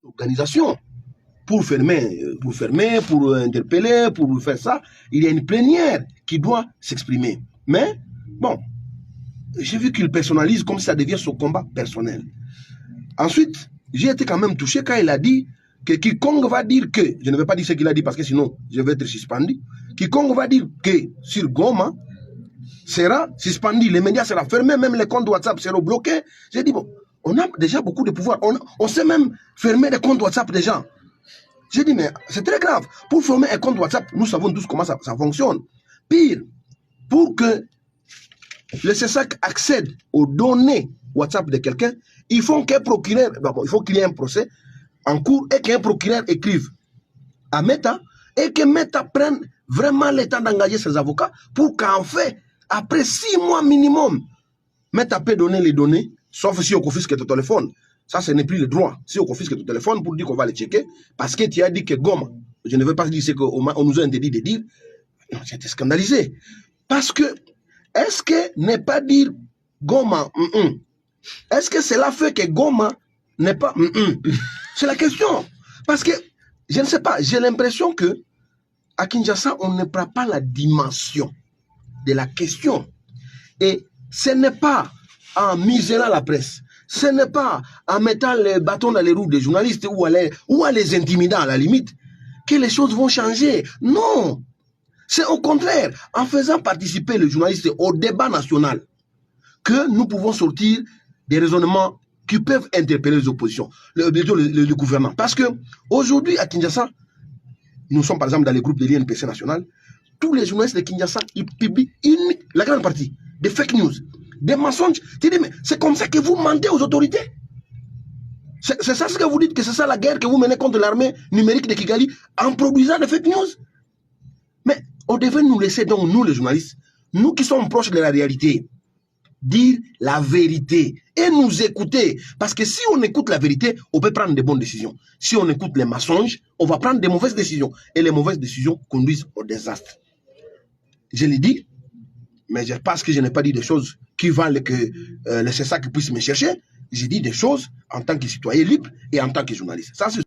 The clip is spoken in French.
organisation. Pour fermer, pour interpeller, pour faire ça, il y a une plénière qui doit s'exprimer. Mais, bon, j'ai vu qu'il personnalise comme si ça devient son combat personnel. Ensuite, j'ai été quand même touché quand il a dit que quiconque va dire que, je ne vais pas dire ce qu'il a dit parce que sinon je vais être suspendu, quiconque va dire que sur Goma sera suspendu, les médias seront fermés, même les comptes WhatsApp seront bloqués. J'ai dit, bon, on a déjà beaucoup de pouvoir, on sait même fermer les comptes WhatsApp des gens. J'ai dit, mais c'est très grave. Pour fermer un compte WhatsApp, nous savons tous comment ça fonctionne. Pire, pour que le CESAC accède aux données WhatsApp de quelqu'un, il faut qu'un procureur, il faut qu'il y ait un procès en cours et qu'un procureur écrive à Meta et que Meta prenne vraiment le temps d'engager ses avocats pour qu'en fait, après 6 mois minimum, Meta peut donner les données, sauf si on confisque ton téléphone. Ça, ce n'est plus le droit. Si on confisque ton téléphone pour dire qu'on va le checker, parce que tu as dit que Goma, je ne veux pas dire ce qu'on nous a interdit de dire, j'étais scandalisé. Parce que, est-ce que ne pas dire Goma, est-ce que cela fait que Goma n'est pas C'est la question. Parce que, je ne sais pas, j'ai l'impression que à Kinshasa, on ne prend pas la dimension de la question. Et ce n'est pas en muselant la presse, ce n'est pas en mettant les bâtons dans les roues des journalistes ou à les intimidant à la limite que les choses vont changer. Non. C'est au contraire, en faisant participer les journalistes au débat national que nous pouvons sortir des raisonnements qui peuvent interpeller les oppositions, le gouvernement. Parce que aujourd'hui à Kinshasa, nous sommes par exemple dans les groupes de l'INPC national, tous les journalistes de Kinshasa, ils publient la grande partie des fake news, des mensonges. Tu dis, mais c'est comme ça que vous mentez aux autorités. C'est ça ce que vous dites, que c'est ça la guerre que vous menez contre l'armée numérique de Kigali en produisant des fake news. Mais on devait nous laisser donc, nous les journalistes, nous qui sommes proches de la réalité, dire la vérité et nous écouter. Parce que si on écoute la vérité, on peut prendre de bonnes décisions. Si on écoute les mensonges, on va prendre de mauvaises décisions. Et les mauvaises décisions conduisent au désastre. Je l'ai dit, mais parce que je n'ai pas dit des choses qui valent que le CESAC puisse me chercher. J'ai dit des choses en tant que citoyen libre et en tant que journaliste. Ça,